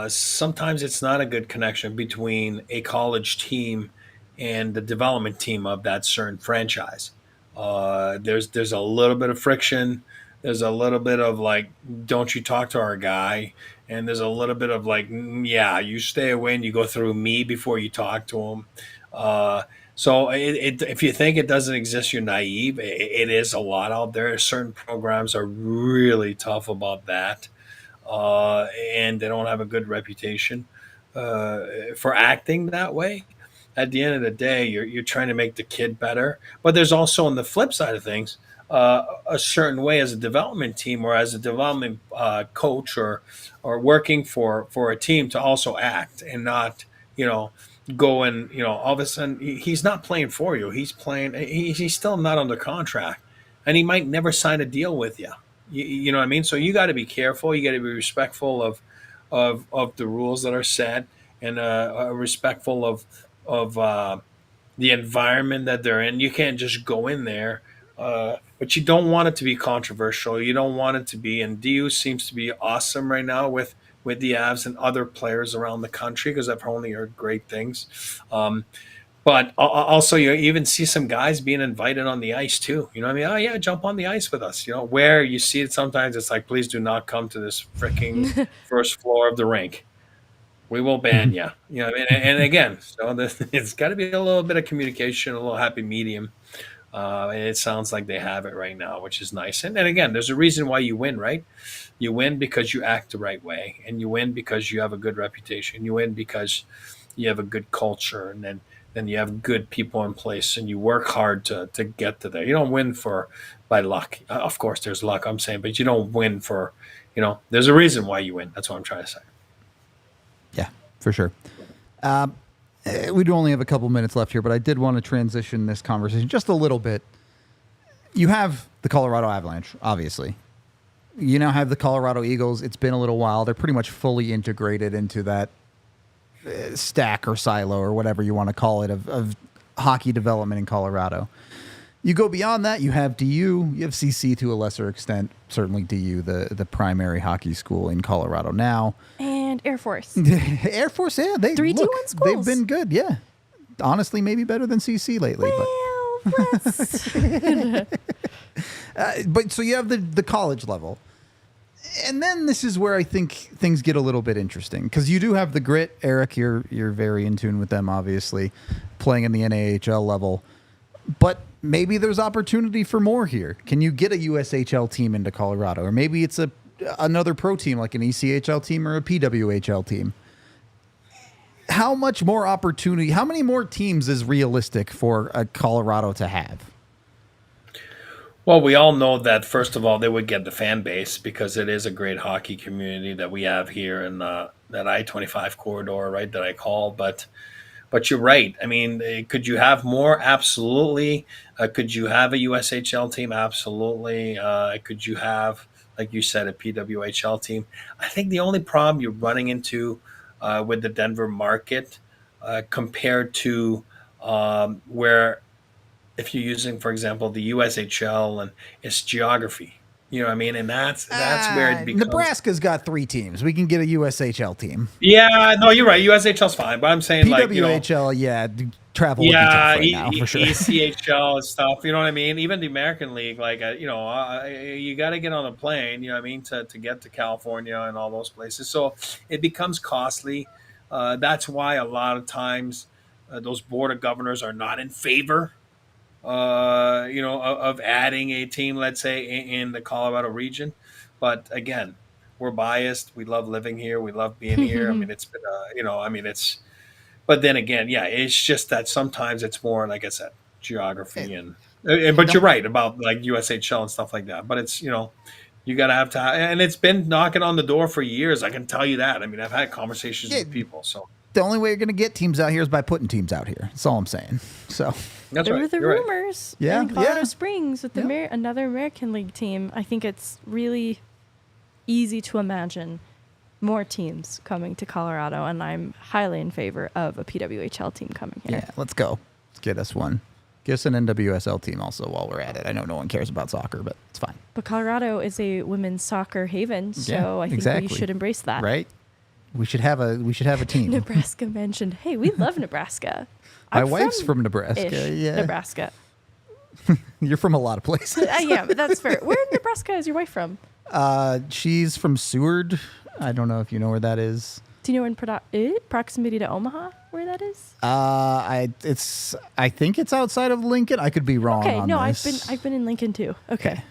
Sometimes it's not a good connection between a college team and the development team of that certain franchise. There's a little bit of friction. There's a little bit of like, don't you talk to our guy? And there's a little bit of like, yeah, you stay away and you go through me before you talk to him. So if you think it doesn't exist, you're naive. It is a lot out there. Certain programs are really tough about that, and they don't have a good reputation for acting that way. At the end of the day, you're trying to make the kid better. But there's also, on the flip side of things, a certain way as a development team or as a development coach or working for a team to also act and not, go and all of a sudden he's not playing for you. He's playing. He's still not under contract, and he might never sign a deal with you. You know what I mean? So you got to be careful. You got to be respectful of the rules that are set, and respectful of the environment that they're in. You can't just go in there, but you don't want it to be controversial. You don't want it to be. And DU seems to be awesome right now with the Avs and other players around the country, because I've only heard great things. But also, you even see some guys being invited on the ice too. You know what I mean? Oh yeah, jump on the ice with us. Where you see it sometimes, it's like, please do not come to this freaking first floor of the rink. We will ban you. You know what I mean? And again, so it's got to be a little bit of communication, a little happy medium. And it sounds like they have it right now, which is nice. And again, there's a reason why you win, right? You win because you act the right way, and you win because you have a good reputation. You win because you have a good culture, and then you have good people in place, and you work hard to get to there. You don't win by luck. Of course, there's luck, I'm saying, but you don't win for, there's a reason why you win. That's what I'm trying to say. Yeah, for sure. We do only have a couple minutes left here, but I did want to transition this conversation just a little bit. You have the Colorado Avalanche, obviously. You now have the Colorado Eagles. It's been a little while. They're pretty much fully integrated into that stack or silo or whatever you want to call it of hockey development in Colorado. You go beyond that, you have DU, you have CC to a lesser extent, certainly DU, the primary hockey school in Colorado now. And Air Force. Air Force, yeah. They've 3-2-1 schools. been good, yeah. Honestly, maybe better than CC lately. But so you have the college level. And then this is where I think things get a little bit interesting, because you do have the grit. Eric, you're very in tune with them, obviously, playing in the NAHL level. But maybe there's opportunity for more here. Can you get a USHL team into Colorado? Or maybe it's a another pro team like an ECHL team or a PWHL team. How much more opportunity, how many more teams is realistic for Colorado to have? Well, we all know that, first of all, they would get the fan base because it is a great hockey community that we have here in that I-25 corridor, right, that I call. But you're right. I mean, could you have more? Absolutely. Could you have a USHL team? Absolutely. Could you have, like you said, a PWHL team? I think the only problem you're running into with the Denver market compared to where, if you're using, for example, the USHL, and it's geography, you know what I mean? And that's where it becomes. Nebraska's got 3 teams. We can get a USHL team. Yeah, no, you're right. USHL's fine, but I'm saying PWHL, travel would be tough right now, for sure. ECHL and stuff, you know what I mean? Even the American League, you got to get on a plane, you know what I mean, to get to California and all those places. So it becomes costly. That's why a lot of times those board of governors are not in favor of adding a team, let's say, in the Colorado region. But again, we're biased. We love living here. We love being here. I mean, it's been, but then again, yeah, it's just that sometimes it's more, like I said, geography but you're right about like USHL and stuff like that. But it's, you got to have and it's been knocking on the door for years. I can tell you that. I mean, I've had conversations with people. So the only way you're going to get teams out here is by putting teams out here. That's all I'm saying. So that's there right. were the You're rumors in Colorado Springs with another American League team. I think it's really easy to imagine more teams coming to Colorado, and I'm highly in favor of a PWHL team coming here. Yeah, let's go. Let's get us one. Get us an NWSL team also while we're at it. I know no one cares about soccer, but it's fine. But Colorado is a women's soccer haven, so I think we should embrace that. Right? We should have a team. Nebraska mentioned, hey, we love Nebraska. My wife's from Nebraska. Yeah. Nebraska. You're from a lot of places. I am, but that's fair. Where in Nebraska is your wife from? She's from Seward. I don't know if you know where that is. Do you know in proximity to Omaha where that is? I think it's outside of Lincoln. I could be wrong. Okay, on no, this. I've been in Lincoln too. Okay.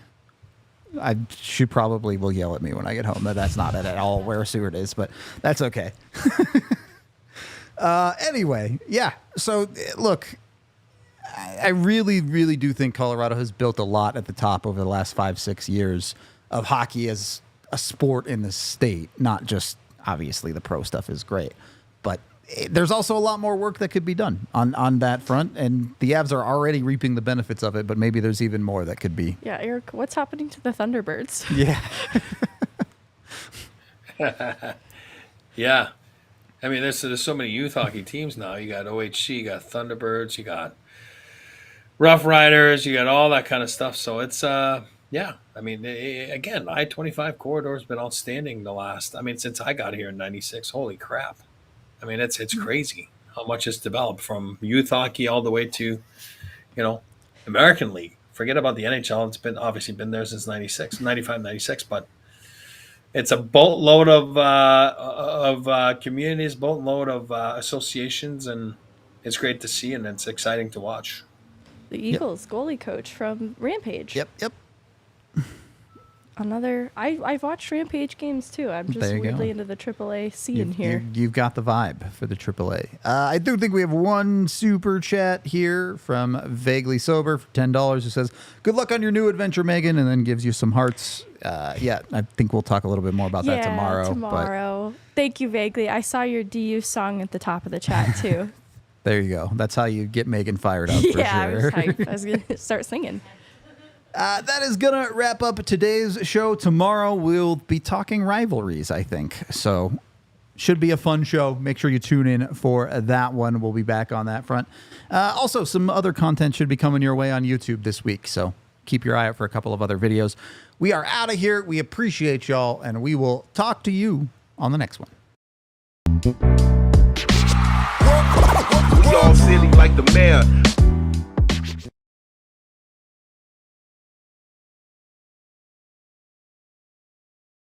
She probably will yell at me when I get home that that's not at all where Seward is, but that's okay. Anyway, yeah. So look, I really, really do think Colorado has built a lot at the top over the last 5-6 years of hockey as a sport in the state. Not just, obviously, the pro stuff is great, but there's also a lot more work that could be done on that front, and the Avs are already reaping the benefits of it, but maybe there's even more that could be. Yeah, Eric, what's happening to the Thunderbirds? Yeah. Yeah. I mean, there's so many youth hockey teams now. You got OHC, you got Thunderbirds, you got Rough Riders, you got all that kind of stuff. So it's, yeah. I mean, again, I-25 corridor has been outstanding since I got here in 96. Holy crap. I mean, it's crazy how much it's developed from youth hockey all the way to, American League. Forget about the NHL. It's obviously been there since 95, 96, but it's a boatload of communities, boatload of associations, and it's great to see, and it's exciting to watch. The Eagles goalie coach from Rampage. Yep. I've watched Rampage games too. I'm just weirdly into the AAA scene here. You've got the vibe for the AAA. I do think we have one super chat here from Vaguely Sober for $10 who says, "Good luck on your new adventure, Megan," and then gives you some hearts. I think we'll talk a little bit more about that tomorrow. Thank you, Vaguely. I saw your DU song at the top of the chat too. There you go. That's how you get Megan fired up. For sure. I was hyped. I was going to start singing. That is going to wrap up today's show. Tomorrow we'll be talking rivalries, I think. So should be a fun show. Make sure you tune in for that one. We'll be back on that front. Also, some other content should be coming your way on YouTube this week. So keep your eye out for a couple of other videos. We are out of here. We appreciate y'all, and we will talk to you on the next one. We all silly like the mayor.